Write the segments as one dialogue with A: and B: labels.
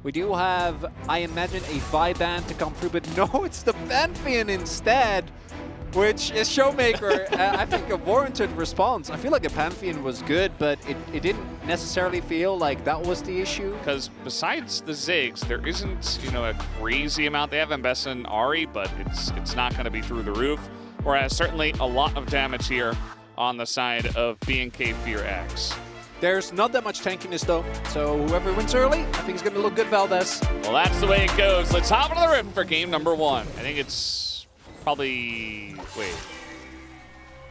A: We do have, I imagine, a Viband to come through, but no, it's the Pantheon instead, which is Showmaker. I think a warranted response. I feel like the Pantheon was good, but it didn't necessarily feel like that was the issue.
B: Because besides the Ziggs, there isn't, a crazy amount. They have Mbessa and Ari, but it's not going to be through the roof. Whereas certainly a lot of damage here on the side of BNK Fear X.
A: There's not that much tankiness though, so whoever wins early, I think it's going to look good, Valdez.
B: Well, that's the way it goes. Let's hop into the rift for game number 1. I think it's probably... Wait.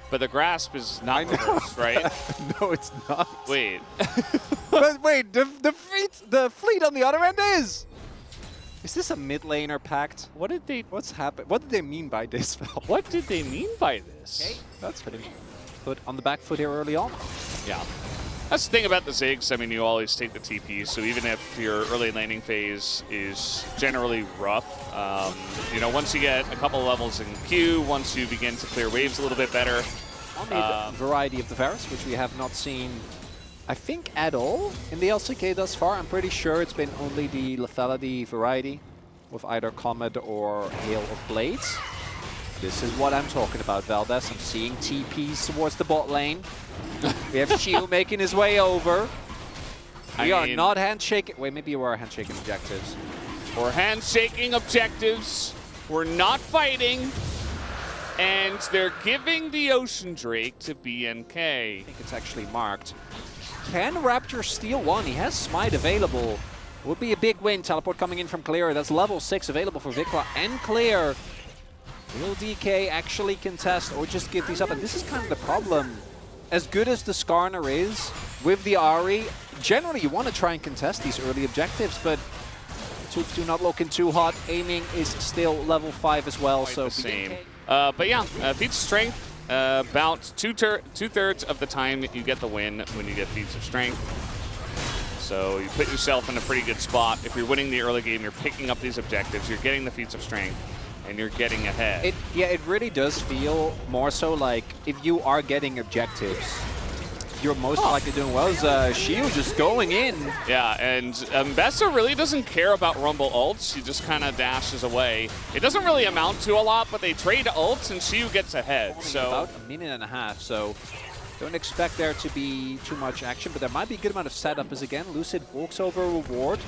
B: But the grasp is not reversed, right?
A: No, it's not.
B: Wait.
A: But wait, the fleet on the other end is. Is this a mid laner pact? What's happened? What did they mean by this, Val?
B: What did they mean by this?
A: Okay, that's pretty put on the back foot here early on.
B: Yeah. That's the thing about the Ziggs. I mean, you always take the TP, so even if your early laning phase is generally rough, once you get a couple levels in Q, once you begin to clear waves a little bit better.
A: On the variety of the Varus, which we have not seen, I think, at all in the LCK thus far. I'm pretty sure it's been only the lethality variety with either Comet or Hail of Blades. This is what I'm talking about, Valdez. I'm seeing TPs towards the bot lane. We have Shield making his way over. We are not handshaking. Wait, maybe we're handshaking objectives.
B: We're handshaking objectives. We're not fighting. And they're giving the Ocean Drake to BNK.
A: I think it's actually marked. Can Raptor steal one? He has Smite available. Would be a big win. Teleport coming in from Clear. That's level 6 available for Vikla and Clear. Will DK actually contest or just give these up? And this is kind of the problem. As good as the Skarner is, with the Ari, generally you want to try and contest these early objectives, but Tubes do not looking too hot. Aiming is still level 5 as well.
B: Quite
A: so
B: the same. But yeah, feats of strength, about two-thirds of the time you get the win when you get feats of strength. So you put yourself in a pretty good spot. If you're winning the early game, you're picking up these objectives, you're getting the feats of strength, and you're getting ahead.
A: It really does feel more so like if you are getting objectives, you're most likely doing well. As Shield just going in.
B: Yeah, and Mbessa really doesn't care about Rumble ults. He just kind of dashes away. It doesn't really amount to a lot, but they trade ults and Shield gets ahead. So
A: about a minute and a half, so don't expect there to be too much action, but there might be a good amount of setup as again Lucid walks over a reward.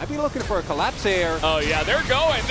A: I'd be looking for a collapse here.
B: Oh yeah, they're going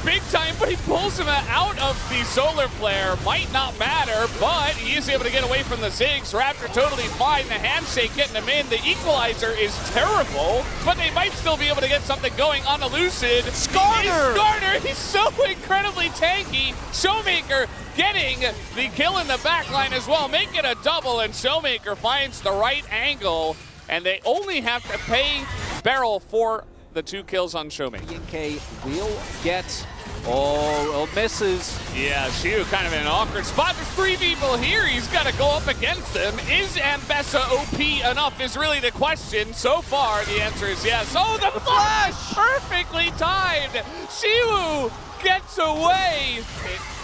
B: big time, but he pulls him out of the solar flare. Might not matter, but he is able to get away from the Ziggs. Raptor totally fine, the handshake getting him in. The equalizer is terrible, but they might still be able to get something going on the Lucid. Skarner! He's so incredibly tanky. Showmaker getting the kill in the backline as well, make it a double, and Showmaker finds the right angle, and they only have to pay Barrel for the 2 kills on Showmaker.
A: BNK will get... Oh, it misses.
B: Yeah, Shiu kind of in an awkward spot. There's 3 people here. He's got to go up against them. Is Mbessa OP enough is really the question. So far, the answer is yes. Oh, the flash! Perfectly timed. Shiu gets away.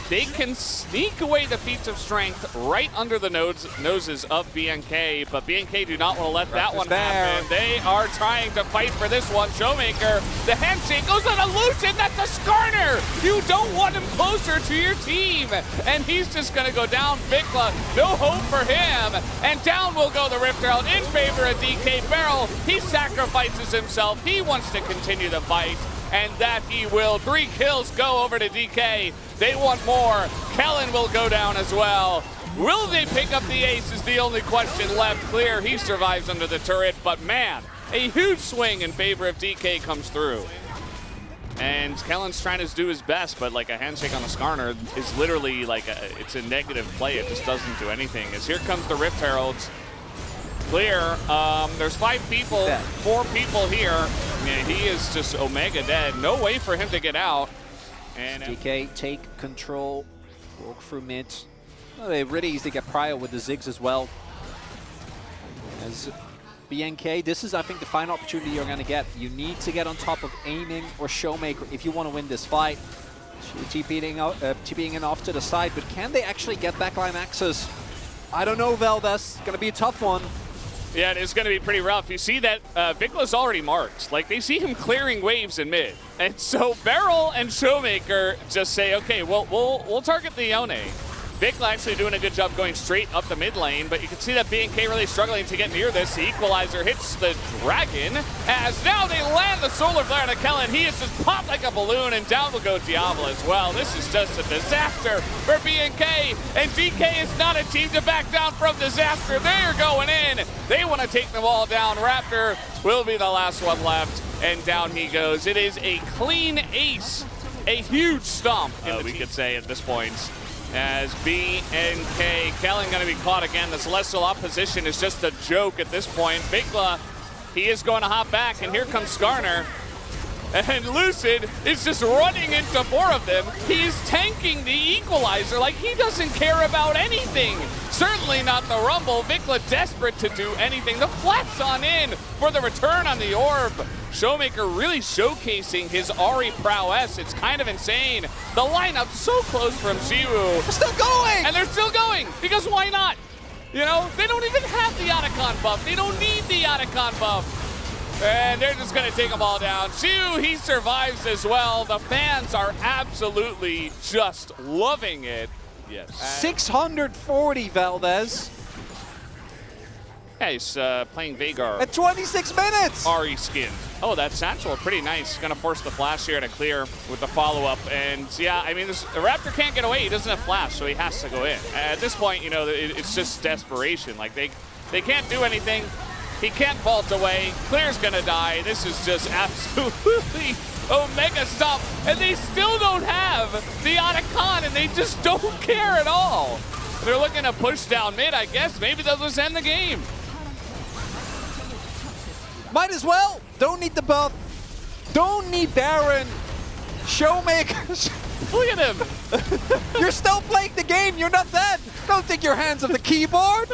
B: They can sneak away the feats of strength right under the noses of BNK, but BNK do not want to let that one happen. They are trying to fight for this one. Showmaker, the handshake goes on a Lucian. That's a Skarner. You don't want him closer to your team. And he's just going to go down. Vikla, no hope for him. And down will go the Rift Herald in favor of DK Barrel. He sacrifices himself. He wants to continue the fight. And that he will. 3 kills go over to DK. They want more. Kellen will go down as well. Will they pick up the ace is the only question left. Clear, he survives under the turret, but man, a huge swing in favor of DK comes through. And Kellen's trying to do his best, but like a handshake on a Skarner is literally like it's a negative play. It just doesn't do anything. As here comes the Rift Heralds. Clear, there's 5 people, 4 people here. Yeah, he is just Omega dead. No way for him to get out. And
A: DK take control, walk through mid. Well, they really easy to get prio with the Ziggs as well. As BNK, this is, I think, the final opportunity you're going to get. You need to get on top of Aiming or Showmaker if you want to win this fight. TPing in off to the side, but can they actually get backline access? I don't know, Valdez. It's going to be a tough one.
B: Yeah, it is going to be pretty rough. You see that Vicla's already marked. Like, they see him clearing waves in mid. And so Beryl and Showmaker just say, okay, we'll target the Yone. Vicla actually doing a good job going straight up the mid lane, but you can see that BNK really struggling to get near this. The Equalizer hits the Dragon, as now they land the Solar Flare on Kellen. He is just popped like a balloon, and down will go Diablo as well. This is just a disaster for BNK, and DK is not a team to back down from disaster. They are going in. They want to take them all down. Raptor will be the last one left, and down he goes. It is a clean ace, a huge stomp, we could say at this point. As BNK, Kellen going to be caught again. The Celestial opposition is just a joke at this point. Vicla, he is going to hop back, and here comes Skarner. And Lucid is just running into 4 of them. He is tanking the Equalizer like he doesn't care about anything. Certainly not the Rumble. Vicla desperate to do anything. The flats on in for the return on the orb. Showmaker really showcasing his Ahri prowess. It's kind of insane. The lineup so close from Siwu.
A: They're still going!
B: And they're still going, because why not? You know, they don't even have the Otacon buff. They don't need the Otacon buff. And they're just going to take them all down. Siwu, he survives as well. The fans are absolutely just loving it. Yes.
A: 640, Valdez.
B: Yeah, he's playing Veigar.
A: At 26 minutes!
B: Ahri skin. Oh, that satchel, pretty nice. Gonna force the flash here to clear with the follow-up. And yeah, I mean, the Raptor can't get away. He doesn't have flash, so he has to go in. At this point, you know, it's just desperation. Like, they can't do anything. He can't vault away. Clear's gonna die. This is just absolutely Omega stop. And they still don't have the Otacon, and they just don't care at all. They're looking to push down mid, I guess. Maybe they'll just end the game.
A: Might as well. Don't need the buff. Don't need Baron. Showmakers.
B: Look at him.
A: You're still playing the game. You're not dead. Don't take your hands off the keyboard.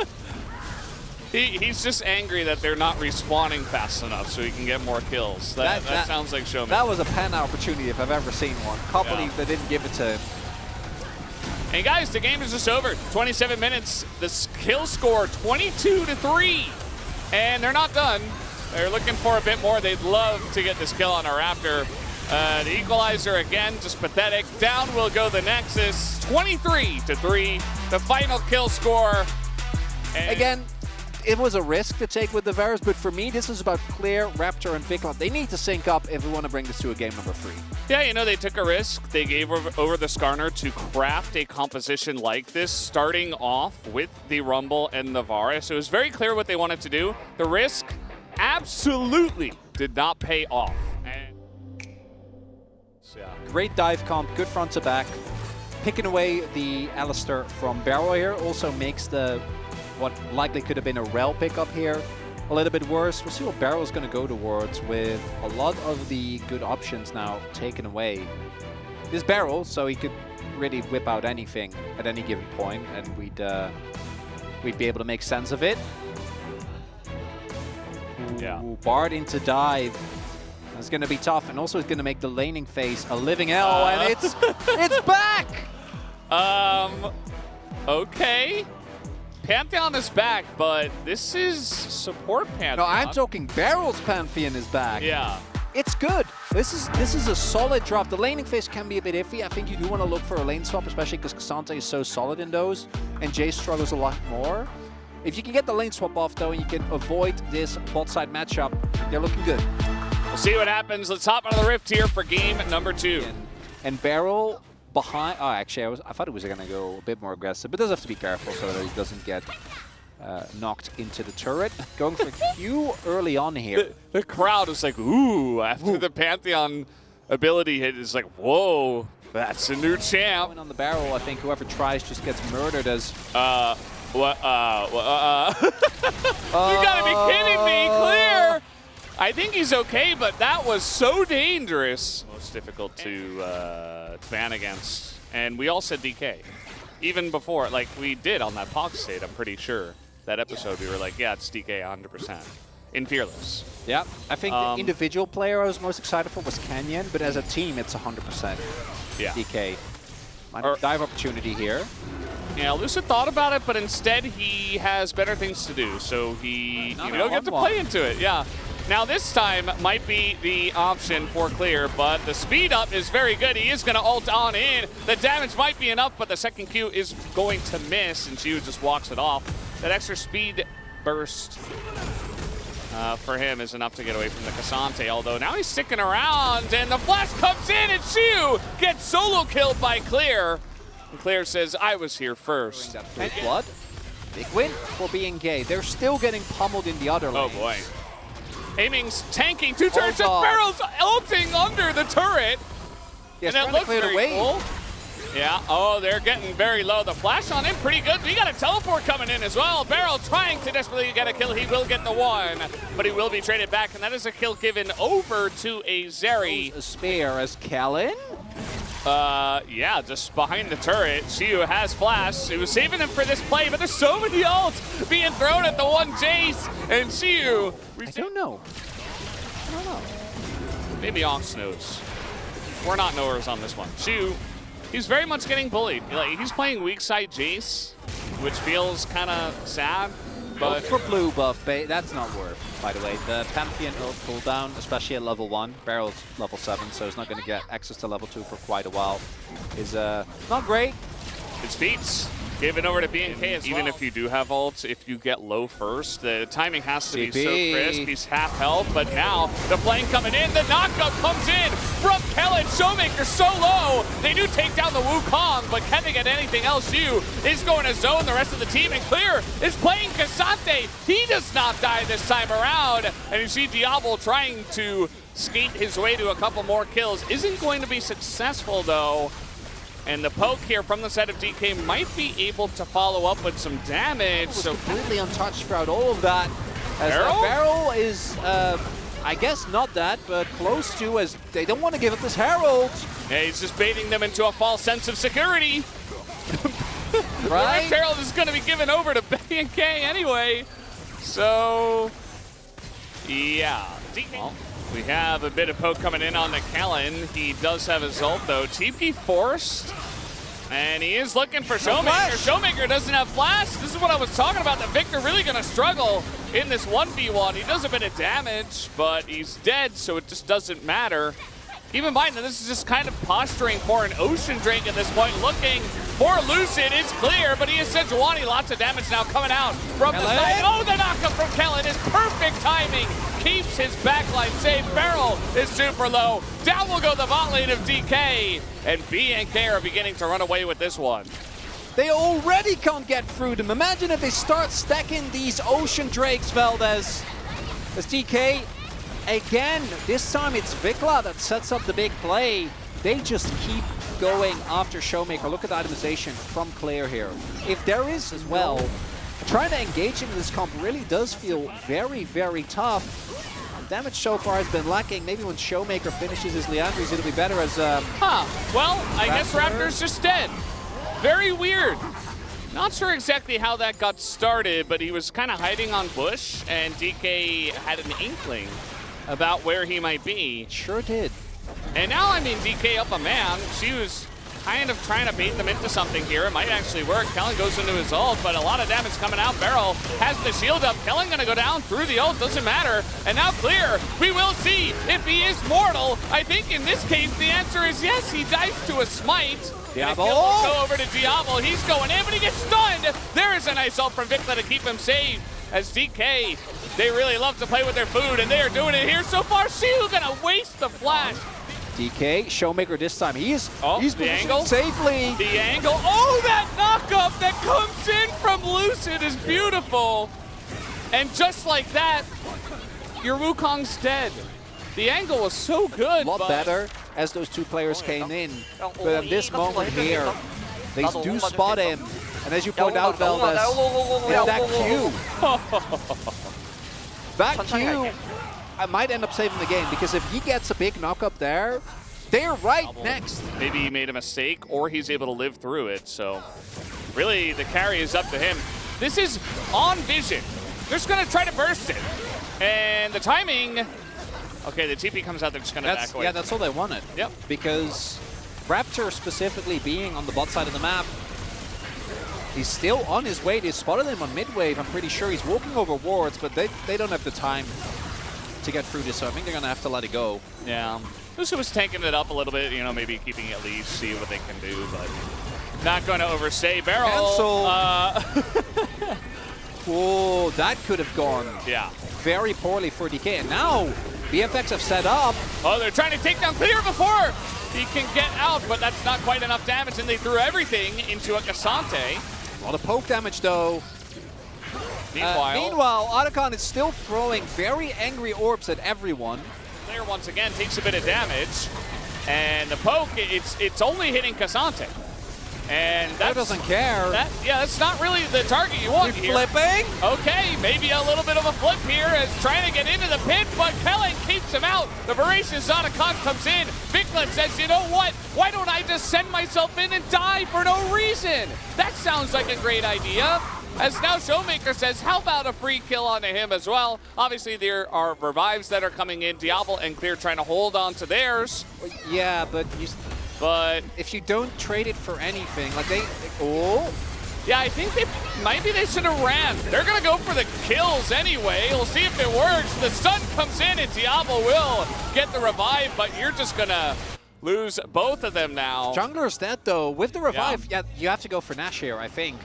B: He's just angry that they're not respawning fast enough so he can get more kills. That sounds like Showmaker. That
A: was a pen opportunity if I've ever seen one. Can't believe they didn't give it to him.
B: And guys, the game is just over. 27 minutes. The kill score 22-3. And they're not done. They're looking for a bit more. They'd love to get this kill on a Raptor. The Equalizer again, just pathetic. Down will go the Nexus. 23-3. The final kill score. And
A: again, it was a risk to take with the Varus, but for me, this is about Clear, Raptor, and Vicla. They need to sync up if we want to bring this to a game number 3.
B: Yeah, you know, they took a risk. They gave over the Skarner to craft a composition like this, starting off with the Rumble and the Varus. It was very clear what they wanted to do. The risk absolutely did not pay off. And yeah.
A: Great dive comp, good front to back. Picking away the Alistair from Barrow here also makes the what likely could have been a Rel pickup here a little bit worse. We'll see what Barrow's going to go towards with a lot of the good options now taken away. This Barrel, so he could really whip out anything at any given point, and we'd be able to make sense of it.
B: Yeah.
A: Ooh, Bard into dive. That's going to be tough, and also it's going to make the laning phase a living hell, and it's back!
B: Okay. Pantheon is back, but this is support Pantheon.
A: No, I'm talking Barrel's Pantheon is back.
B: Yeah.
A: It's good. This is a solid drop. The laning phase can be a bit iffy. I think you do want to look for a lane swap, especially because Cassante is so solid in those, and Jay struggles a lot more. If you can get the lane swap off, though, and you can avoid this bot side matchup, they're looking good.
B: We'll see what happens. Let's hop out of the rift here for game number 2.
A: And Barrel behind. Oh, actually, I thought it was going to go a bit more aggressive, but does have to be careful so that he doesn't get knocked into the turret. Going for Q early on here.
B: The crowd is like, ooh, after the Pantheon ability hit, it's like, whoa, that's a new champ.
A: Going on the Barrel, I think whoever tries just gets murdered as.
B: You gotta be kidding me, Clear! I think he's okay, but that was so dangerous. Most difficult to ban against. And we all said DK. Even before, like we did on that POG state, I'm pretty sure. That episode, we were like, yeah, it's DK 100%. In Fearless.
A: Yeah, I think the individual player I was most excited for was Canyon, but as a team, it's 100% DK. Dive opportunity here.
B: Yeah, Lucid thought about it, but instead he has better things to do, so he don't get to play into it. Yeah. Now this time might be the option for Clear, but the speed up is very good. He is going to ult on in. The damage might be enough, but the second Q is going to miss, and Xiu just walks it off. That extra speed burst for him is enough to get away from the Cassante, although now he's sticking around, and the flash comes in, and Xiu gets solo killed by Clear. And Clear says, I was here first.
A: Big blood. Big win for BNK. They're still getting pummeled in the other lane.
B: Oh boy. Aiming's tanking, 2 turns, just Barrel's ulting under the turret.
A: Yes,
B: and it looks very cool. Yeah, oh, they're getting very low. The flash on him, pretty good. We got a teleport coming in as well. Barrel trying to desperately get a kill. He will get the one, but he will be traded back, and that is a kill given over to a Zeri.
A: A spare as Kellen.
B: Yeah, just behind the turret. Xiu has flash. He was saving him for this play, but there's so many ults being thrown at the one Jace. And Xiu.
A: I don't know.
B: Maybe Ox knows. We're not knowers on this one. Xiu, he's very much getting bullied. Like, he's playing weak side Jace, which feels kind of sad. But
A: for blue buff, that's not worth, by the way. The Pantheon ult cooldown, especially at level 1, Barrel's level 7, so he's not going to get access to level 2 for quite a while, is not great.
B: It's feats. Given over to BNK as well. Even if you do have ults, if you get low first, the timing has to be so crisp. He's half health, but now the flame coming in. The knockup comes in from Kellen. Showmaker so low. They do take down the Wukong, but can they get anything else? Xiu is going to zone the rest of the team, and Clear is playing Cassante. He does not die this time around, and you see Diablo trying to skate his way to a couple more kills. Isn't going to be successful, though. And the poke here from the side of DK might be able to follow up with some damage.
A: So completely untouched throughout all of that. As Barrel is, I guess not that, but close to, as they don't want to give up this Herald.
B: Yeah, he's just baiting them into a false sense of security.
A: Right?
B: The Herald is going to be given over to BNK anyway. So, yeah. We have a bit of poke coming in on the Kellen. He does have his ult, though. TP forced, and he is looking for Showmaker. Showmaker doesn't have flash. This is what I was talking about. The Victor really going to struggle in this 1v1. He does a bit of damage, but he's dead, so it just doesn't matter. Keep in mind that this is just kind of posturing for an Ocean Drake at this point, looking for Lucid. It's Clear, but he is Sejuani. Lots of damage now coming out from the side. Oh, the knockup from Kellen is perfect timing. Keeps his backline safe. Barrel is super low. Down will go the bot lane of DK, and BNK are beginning to run away with this one.
A: They already can't get through them. Imagine if they start stacking these Ocean Drakes, Valdez. As DK, again, this time it's Vikla that sets up the big play. They just keep going after Showmaker. Look at the itemization from Clear here. If there is as well, trying to engage him in this comp really does feel very, very tough. Damage so far has been lacking. Maybe when Showmaker finishes his Leandries, it'll be better as
B: well, I guess Raptor's just dead. Very weird. Not sure exactly how that got started, but he was kind of hiding on bush, and DK had an inkling about where he might be.
A: Sure did.
B: And now, I mean, DK up a man. She was kind of trying to bait them into something here. It might actually work. Kellen goes into his ult, but a lot of damage coming out. Barrel has the shield up. Kellen gonna go down through the ult, doesn't matter. And now Clear, we will see if he is mortal. I think in this case, the answer is yes. He dives to a smite.
A: Diablo!
B: Go over to Diablo. He's going in, but he gets stunned. There is a nice ult from Vikla to keep him safe. As DK, they really love to play with their food, and they are doing it here so far. Xiu gonna waste the flash.
A: DK, Showmaker this time. He's
B: the angle
A: safely.
B: The angle. Oh, that knockup that comes in from Lucid is beautiful. And just like that, your Wukong's dead. The angle was so good.
A: A lot better as those two players came in. But at this moment here, they do spot him. And as you point out, Valdez, it's that Q. That Q I might end up saving the game, because if he gets a big knock-up there, they're right next.
B: Maybe he made a mistake, or he's able to live through it. So really, the carry is up to him. This is on vision. They're just going to try to burst it. And the timing... Okay, the TP comes out, they're just going to back away.
A: Yeah, that's all they wanted.
B: Yep.
A: Because Raptor specifically being on the bot side of the map, He's still on his way. They spotted him on mid-wave. I'm pretty sure he's walking over wards, but they don't have the time to get through this, so I think they're going to have to let it go.
B: Yeah. Lucio was tanking it up a little bit, you know, maybe keeping it at least, see what they can do, but not going to overstay. Barrel.
A: Oh, that could have gone very poorly for DK. And now BFX have set up.
B: Oh, they're trying to take down Clear before he can get out, but that's not quite enough damage, and they threw everything into a Cassante.
A: A lot of poke damage, though. Meanwhile, Otacon is still throwing very angry orbs at everyone.
B: Clear once again takes a bit of damage, and the poke, it's only hitting Cassante. And that
A: doesn't care.
B: That's not really the target you want here.
A: Flipping?
B: Okay, maybe a little bit of a flip here as trying to get into the pit, but Kellen keeps him out. The voracious Otacon comes in. Vikla says, you know what? Why don't I just send myself in and die for no reason? That sounds like a great idea. As now Showmaker says, how about a free kill onto him as well? Obviously, there are revives that are coming in. Diablo and Clear trying to hold on to theirs.
A: Yeah, but if you don't trade it for anything, like
B: yeah, I think maybe they should have ran. They're gonna go for the kills anyway. We'll see if it works. The stun comes in and Diablo will get the revive, but you're just gonna lose both of them now.
A: Jungler's dead though. With the revive, yeah, you have to go for Nash here, I think.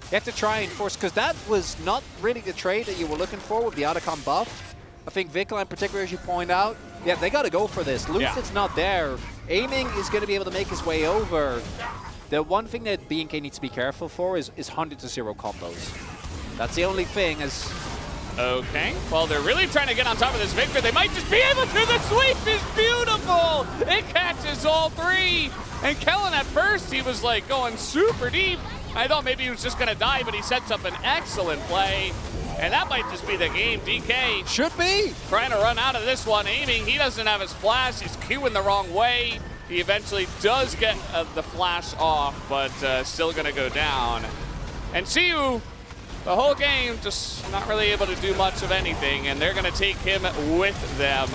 A: You have to try and force, because that was not really the trade that you were looking for with the Otacon buff. I think Vikla in particular, as you point out, yeah, they got to go for this. Lucid's not there. Aiming is going to be able to make his way over. The one thing that BNK needs to be careful for is 100-0 combos. That's the only thing.
B: Okay, well, they're really trying to get on top of this Victor. They might just be able to. The sweep is beautiful. It catches all three. And Kellen, at first, he was like going super deep. I thought maybe he was just going to die, but he sets up an excellent play. And that might just be the game. DK
A: should be
B: trying to run out of this one. Aiming, he doesn't have his flash. He's queuing the wrong way. He eventually does get the flash off, but still going to go down. And Siu, the whole game, just not really able to do much of anything. And they're going to take him with them.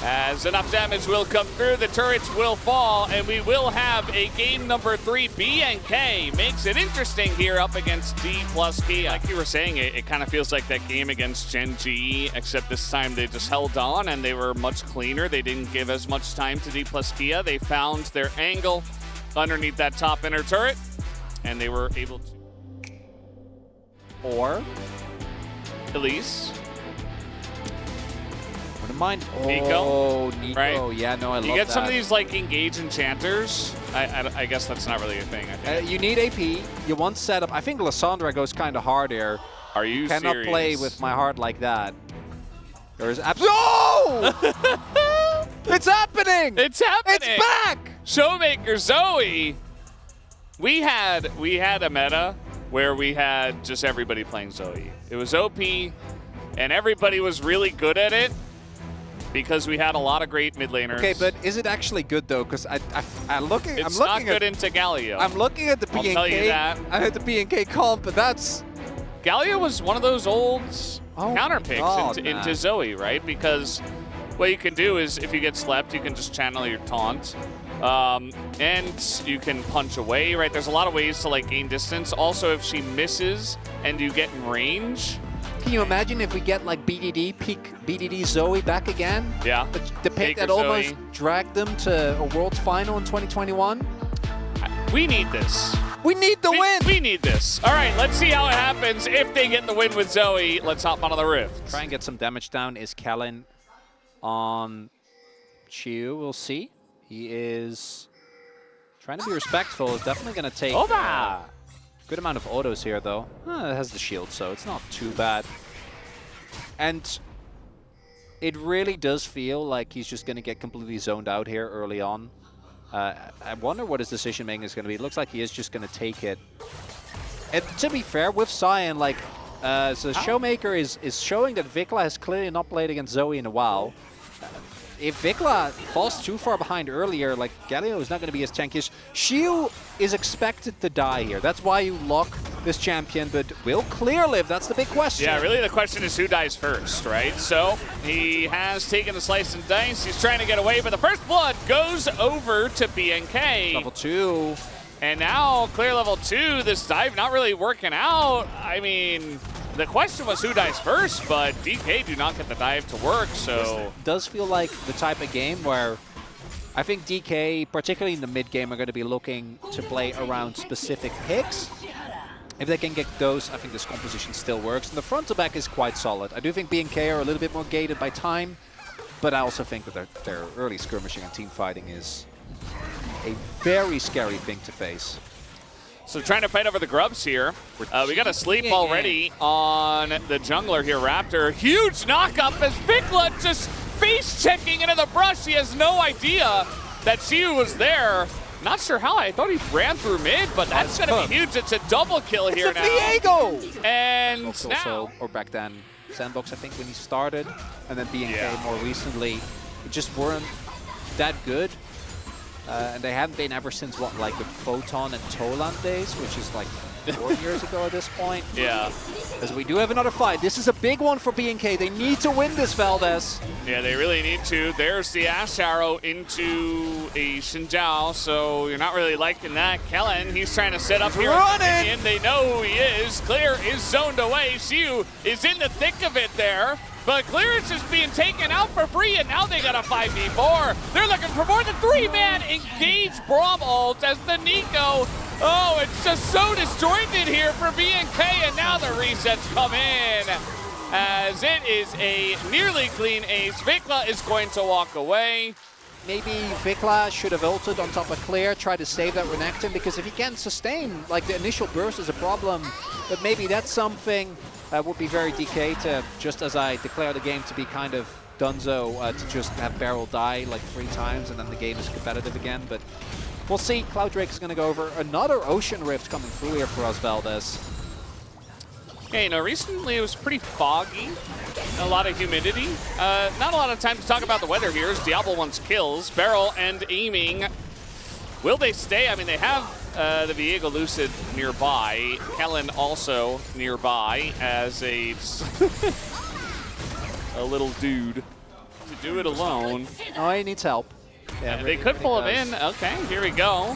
B: As enough damage will come through, the turrets will fall, and we will have a game number 3. BNK makes it interesting here up against D plus Kia. Like you were saying, it kind of feels like that game against Gen G, except this time they just held on and they were much cleaner. They didn't give as much time to D plus Kia. They found their angle underneath that top inner turret, and they were able to.
A: Or
B: Elise.
A: Mind.
B: Nico,
A: Nico.
B: Right?
A: Yeah, no, I love that.
B: You get some of these like engage enchanters. I guess that's not really a thing. I think.
A: You need AP. You want setup. I think Lissandra goes kind of hard here.
B: Are you
A: cannot
B: serious?
A: play with my heart like that. There's oh! It's happening!
B: It's happening!
A: It's back!
B: Showmaker Zoe. We had a meta where we had just everybody playing Zoe. It was OP, and everybody was really good at it. Because we had a lot of great mid laners.
A: Okay, but is it actually good though? Because I'm looking.
B: It's
A: I'm
B: not
A: looking
B: good
A: at,
B: into Galio.
A: I'm looking at the BNK.
B: I'll tell you that.
A: I had the BNK comp, but that's.
B: Galio was one of those old counter picks into Zoe, right? Because what you can do is if you get slept, you can just channel your taunt. And you can punch away, right? There's a lot of ways to like gain distance. Also, if she misses and you get in range.
A: Can you imagine if we get like BDD, peak BDD Zoe back again?
B: Yeah.
A: The pick that almost dragged them to a Worlds final in 2021?
B: We need this.
A: We need the win!
B: We need this. All right, let's see how it happens if they get the win with Zoe. Let's hop onto the rift.
A: Try and get some damage down. Is Kellen on Chiu? We'll see. He is trying to be respectful. Is definitely going to take... Good amount of autos here, though. It has the shield, so it's not too bad. And it really does feel like he's just going to get completely zoned out here early on. I wonder what his decision-making is going to be. It looks like he is just going to take it. And to be fair, with Cyan, like, so Showmaker is showing that Vikla has clearly not played against Zoe in a while. If Vikla falls too far behind earlier, like, Galio is not going to be as tankish. Shiu is expected to die here. That's why you lock this champion, but will Clear live? That's the big question.
B: Yeah, really the question is who dies first, right? So he has taken the slice and dice. He's trying to get away, but the first blood goes over to BNK.
A: Level 2.
B: And now clear level 2, this dive not really working out. I mean, the question was who dies first, but DK do not get the dive to work, so...
A: It does feel like the type of game where I think DK, particularly in the mid game, are going to be looking to play around specific picks. If they can get those, I think this composition still works. And the front to back is quite solid. I do think B&K are a little bit more gated by time, but I also think that their early skirmishing and team fighting is a very scary thing to face.
B: So trying to fight over the grubs here. We got a sleep already on the jungler here, Raptor. Huge knock-up as Vikla just face-checking into the brush. He has no idea that Xiu was there. Not sure how. I thought he ran through mid, but that's going to be huge. It's a double kill here now.
A: Diego!
B: And
A: also, or back then, Sandbox, I think, when he started, and then B&K more recently, it just weren't that good. And they haven't been ever since, what, like the Photon and Toland days, which is like 4 years ago at this point.
B: Yeah.
A: Because we do have another fight. This is a big one for B&K. They need to win this, Valdez.
B: Yeah, they really need to. There's the Ash Arrow into a Xinjiao, so you're not really liking that. Kellen, he's trying to set up here. And they know who he is. Clear is zoned away. Xiu is in the thick of it there. But Clearance is being taken out for free, and now they got a 5v4. They're looking for more than 3-man engage Braum ult as the Nico. Oh, it's just so disjointed here for B&K, and now the resets come in. As it is a nearly clean ace. Vikla is going to walk away.
A: Maybe Vikla should have ulted on top of Clear, try to save that Renekton, because if he can't sustain, like the initial burst is a problem, but maybe that's something would be very DK to, just as I declare the game to be kind of donezo, to just have Beryl die like 3 times and then the game is competitive again. But we'll see. Cloud Drake is going to go over. Another Ocean Rift coming through here for us, Valdez.
B: Yeah, you know, recently it was pretty foggy. A lot of humidity. Not a lot of time to talk about the weather here as Diablo wants kills. Beryl and aiming. Will they stay? I mean, they have the Viego Lucid nearby. Kellen also nearby as a little dude to do it alone.
A: Oh, he needs help. Yeah,
B: they could pull him in. Okay, here we go.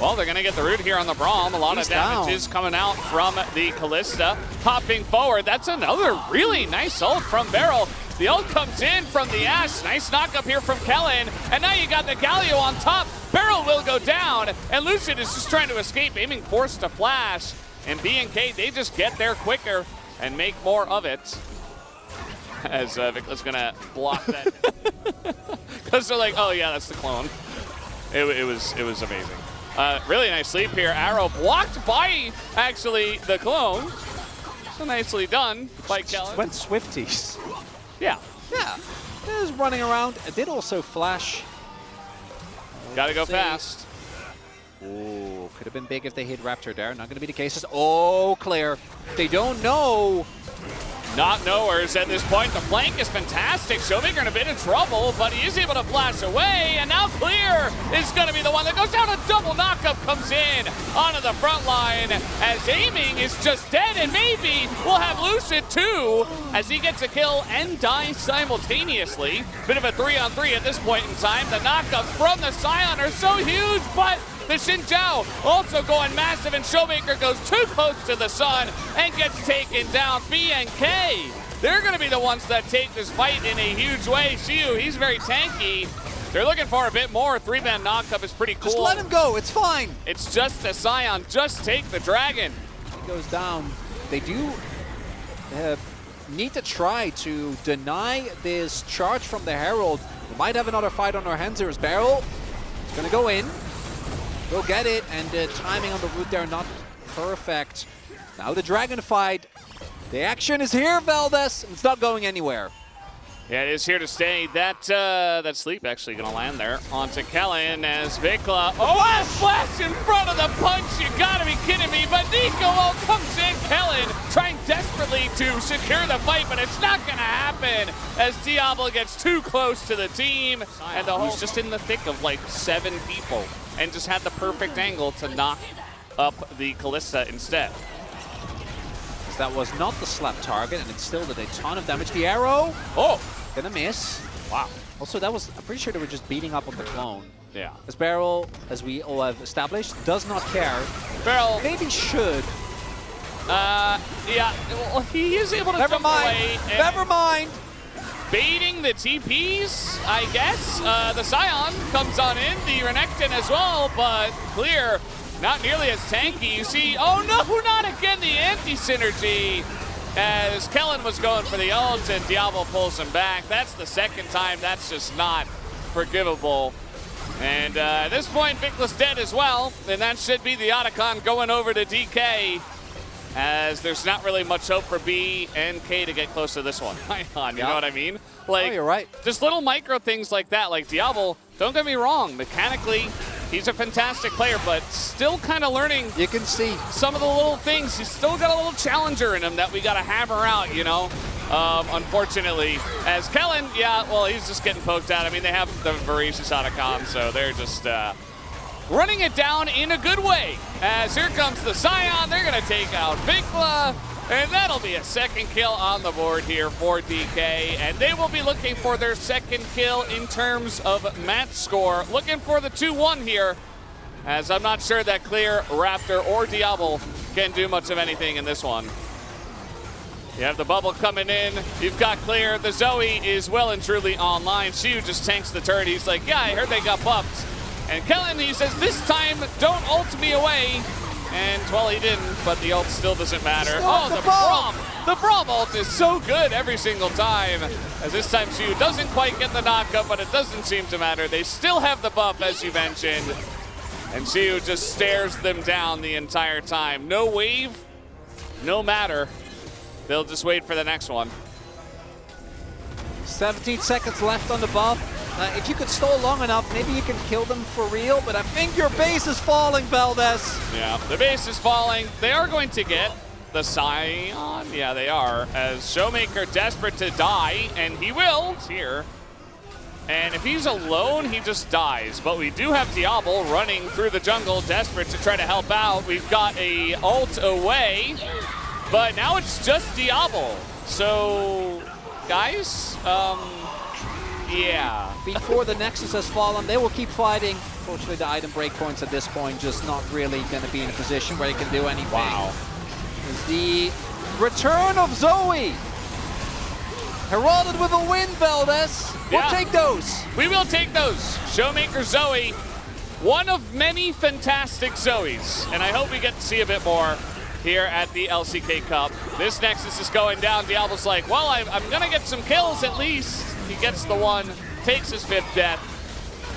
B: Well, they're going to get the root here on the Braum. A lot of damage is coming out from the Kalista. Popping forward. That's another really nice ult from Beryl. The ult comes in from the Ash. Nice knock up here from Kellen. And now you got the Galio on top. Beryl will go down. And Lucid is just trying to escape, aiming forced to flash. And B&K, they just get there quicker and make more of it. As Vikla's going to block that. Because they're like, oh yeah, that's the clone. It was amazing. Really nice sleep here. Arrow blocked by, actually, the clone. So nicely done by Kellen.
A: Went Swifties.
B: Yeah.
A: Yeah. It was running around. It did also flash.
B: Gotta go fast.
A: Ooh, could have been big if they hit Raptor there. Not going to be the case. Oh, Clear. They don't know.
B: Not knowers at this point. The flank is fantastic. Showmaker in a bit of trouble, but he is able to flash away. And now Clear is going to be the one that goes down. A double knockup comes in onto the front line as aiming is just dead. And maybe we'll have Lucid too as he gets a kill and dies simultaneously. Bit of a 3-on-3 at this point in time. The knockups from the Scion are so huge, but the Xinjiao also going massive, and Showmaker goes too close to the sun and gets taken down. B&K, they're going to be the ones that take this fight in a huge way. Xiu, he's very tanky. They're looking for a bit more. 3-man knockup is pretty cool.
A: Just let him go. It's fine.
B: It's just a Scion. Just take the dragon.
A: He goes down. They do need to try to deny this charge from the Herald. We might have another fight on our hands here as Beryl. He's going to go in. Go get it, and the timing on the route there not perfect. Now the dragon fight. The action is here, Valdez. It's not going anywhere.
B: Yeah, it is here to stay. That sleep actually going to land there onto Kellen as Vikla. Oh, flash in front of the punch. You got to be kidding me. But Nico comes in. Kellen trying desperately to secure the fight, but it's not going to happen as Diablo gets too close to the team. And the who's just in the thick of like 7 people and just had the perfect angle to knock up the Kalista instead.
A: That was not the slap target, and it still did a ton of damage. The arrow,
B: oh,
A: gonna miss.
B: Wow.
A: Also, that was, I'm pretty sure they were just beating up on the clone.
B: Yeah.
A: As Barrel, as we all have established, does not care.
B: Barrel.
A: Maybe should.
B: Yeah. Well, he is able to jump away.
A: Never mind.
B: Baiting the TPs, I guess. The Scion comes on in, the Renekton as well, but Clear not nearly as tanky. You see, oh no, not again, the anti-synergy. As Kellen was going for the ult and Diablo pulls him back. That's the second time. That's just not forgivable. And at this point, Vicla's dead as well. And that should be the Otacon going over to DK. As there's not really much hope for B and K to get close to this one. You know what I mean? Like,
A: oh, you're right.
B: Just little micro things like that. Like Diablo, don't get me wrong, mechanically, he's a fantastic player, but still kind of learning.
A: You can see
B: some of the little things. He's still got a little challenger in him that we got to hammer out, you know? Unfortunately, as Kellen, yeah, well, he's just getting poked at. I mean, they have the Voracious Otacon, so they're just running it down in a good way. As here comes the Scion, they're going to take out Vicla, and that'll be a second kill on the board here for DK, and they will be looking for their second kill in terms of match score. Looking for the 2-1 here, as I'm not sure that Clear, Raptor, or Diablo can do much of anything in this one. You have the bubble coming in. You've got Clear. The Zoe is well and truly online. Xiu just tanks the turret. He's like, yeah, I heard they got buffed. And Kellen, he says, this time, don't ult me away. And, well, he didn't, but the ult still doesn't matter. Oh, the Braum! The Braum ult is so good every single time. As this time, Xiu doesn't quite get the knockup, but it doesn't seem to matter. They still have the buff, as you mentioned. And Xiu just stares them down the entire time. No wave, no matter. They'll just wait for the next one.
A: 17 seconds left on the buff. If you could stall long enough, maybe you can kill them for real, but I think your base is falling, Valdez.
B: Yeah, the base is falling. They are going to get the Scion. Yeah, they are. As Showmaker desperate to die, and he will. He's here. And if he's alone, he just dies. But we do have Diablo running through the jungle, desperate to try to help out. We've got a ult away, but now it's just Diablo. So, guys, yeah.
A: Before the Nexus has fallen, they will keep fighting. Fortunately, the item breakpoints at this point just not really going to be in a position where they can do anything.
B: Wow.
A: It's the return of Zoe. Heralded with a win, Valdez. We'll take those.
B: We will take those. Showmaker Zoe, one of many fantastic Zoes. And I hope we get to see a bit more here at the LCK Cup. This Nexus is going down. Diablo's like, well, I'm going to get some kills at least. He gets the one, takes his 5th death,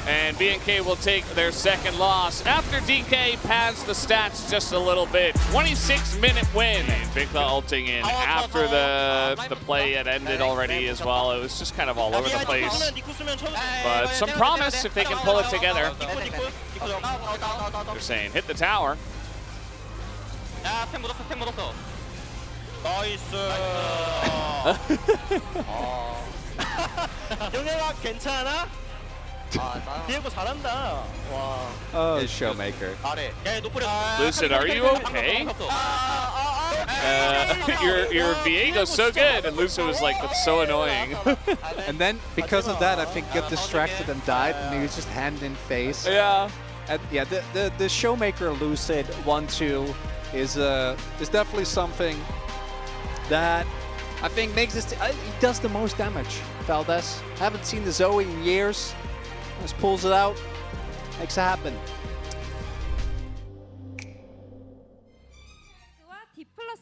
B: and BNK will take their 2nd loss after DK pads the stats just a little bit. 26-minute win. Vicla ulting in after the play had ended already as well. It was just kind of all over the place. But some promise if they can pull it together. They're saying, hit the tower.
C: 영애가 괜찮아? 디에고 잘한다. 와.
A: Oh, Showmaker.
C: 아래. 야, 노플에.
B: Lucid, are you okay? Your Viego's so good, and Lucid was like, that's so annoying.
A: And then, because of that, I think got distracted and died, and he was just hand in face.
B: Yeah.
A: And yeah, the Showmaker Lucid 1-2 is definitely something that I think makes this. He does the most damage. Valdez. Haven't seen the Zoe in years. Just pulls it out, makes it happen.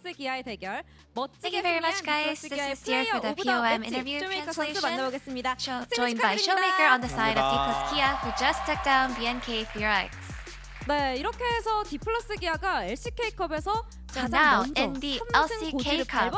D: Thank you very much, guys. This is Dear for the POM interview translation. Joined by Showmaker on the side of D+ Kia, who just took down BNK BFX.
E: 네, 이렇게 해서 D+ 기아가 LCK컵에서
D: So now in the LCK Cup,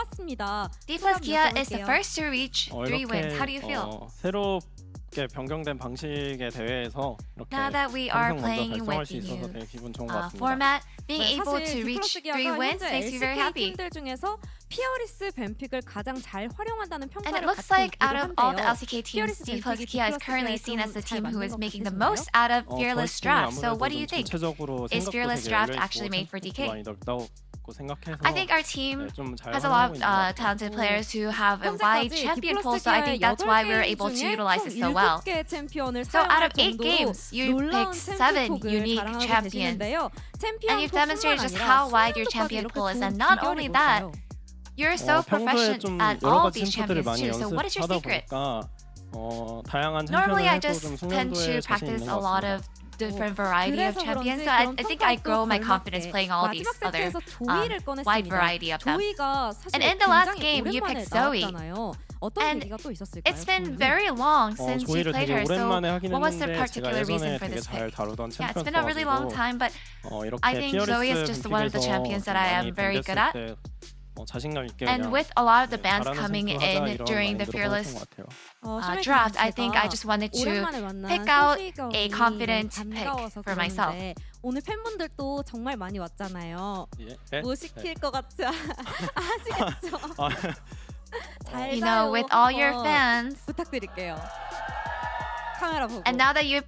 D: D+ Kia is the first to reach 3 wins. How do you feel?
F: 새롭게 변경된 방식의 대회에서 이렇게
D: Now that we are
F: 먼저
D: playing
F: 달성할
D: with
F: 수
D: the
F: 있어서
D: new
F: 되게 기분 좋은 것 같습니다.
D: format, being
E: 네,
D: able
E: 사실
D: to reach
E: D+
D: 3
E: 기아가
D: wins
E: 현재
D: makes me very happy.
E: 팀들 중에서 피어리스 뱀픽을 가장 잘 활용한다는
D: And
E: 평가를
D: it looks
E: 받고
D: like out
E: 있기도
D: of all the
E: 한데요.
D: LCK teams, D+
E: 뱀픽이
D: Kia is
E: D+
D: currently
E: 기아에
D: seen as the
E: 좀
D: team who
E: 잘
D: is
E: 맞는
D: making
E: 것
D: the
E: 같으신가요?
D: most out of
F: 저희
D: Fearless
F: 팀이
D: Draft. So
F: 아무래도
D: what do you
F: 좀
D: think?
F: 전체적으로
D: Is
F: 생각도
D: Fearless
F: 되게
D: Draft
F: 열려
D: actually
F: 있고
D: made for DK?
F: 많이 더욱 있고 생각해서
D: I think our team
F: 좀잘
D: has a lot of talented players who have a wide champion pool, so I think that's why we were able to utilize it so well. So out of 8 games, you picked 7 unique champions, and you've demonstrated just how wide your champion pool is. And not only that, you're so
F: 평소에
D: proficient
F: 좀
D: at
F: 여러
D: all
F: 가지
D: these
F: 챔프들을
D: champions
F: 많이
D: too. So what is your
F: 연습하다
D: secret?
F: 보니까 다양한
D: Normally, I
F: 챔피언을 해도
D: just
F: 좀
D: tend to
F: 숙련도에 자신
D: practice
F: 있는
D: a
F: 것
D: lot
F: 같습니다.
D: of different variety of champions. So I think I grow my confidence playing all these other wide variety of them. And in the last game, you picked Zoe. And it's been very long since you
F: 조이를
D: played
F: 되게
D: her. So
F: 오랜만에 하긴
D: what was the
F: 했는데 제가
D: particular reason
F: 예전에
D: for
F: 되게
D: this
F: 잘
D: pick?
F: 다루던
D: Yeah, it's been a really long
F: 챔피언이어가지고
D: time, but
F: 이렇게
D: I think Zoe is just one of the champions that I am very good at.
F: 자신감 있게
D: And
F: 그냥
D: with a lot of the bans
F: 잘하는
D: coming
F: 챔프 하자
D: in
F: 이런
D: during the
F: 마인드로
D: Fearless
F: 뽑았던 것 같아요.
D: draft, I think I just wanted to pick out a confident pick for myself.
E: 오늘 팬분들도 정말 많이 왔잖아요.
F: 예?
E: 뭐 시킬 것 같지 아시겠죠? 잘
D: You know, with all your fans.
E: 부탁드릴게요. 카메라 보고.
D: And now that you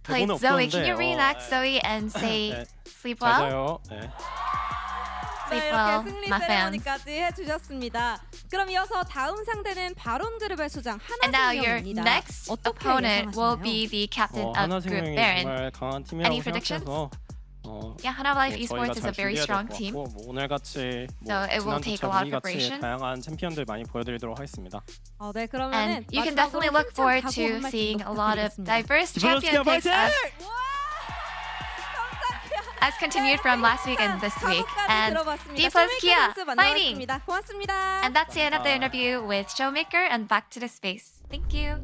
D: played
F: 대본은
D: Zoe, can you
F: 없었는데,
D: reenact Zoe and say
F: 네,
D: sleep well?
F: 맞아요. 네.
D: Sleep
E: 네,
D: well,
E: 이렇게 승리
D: my fans.
E: 세레머니까지 해주셨습니다. 그럼 이어서 다음 상대는 바론 그룹의 수장
D: And now your
E: 하나생명입니다.
D: next
E: 어떻게
D: opponent will
E: 예상하시나요?
D: be the captain of Group
F: 하나생명이
D: Baron.
F: 정말 강한
D: Any
F: 팀이라고
D: predictions?
F: 생각해서
D: Yeah, Hana Life
F: 저희가
D: Esports is
F: 잘
D: a very
F: 준비해야
D: strong
F: 될것
D: team.
F: 같고 오늘 같이
D: So it will take a lot of
F: 지난주처럼 같이
D: preparation.
F: 다양한 챔피언들 많이 보여드리도록 하겠습니다.
E: 네, 그러면은
D: And you can definitely look forward to seeing a lot of diverse champion picks as continued from last week and this week. And D plus Kia, fighting!
E: 고맙습니다.
D: And that's the end of the interview with Showmaker and back to the space. Thank you.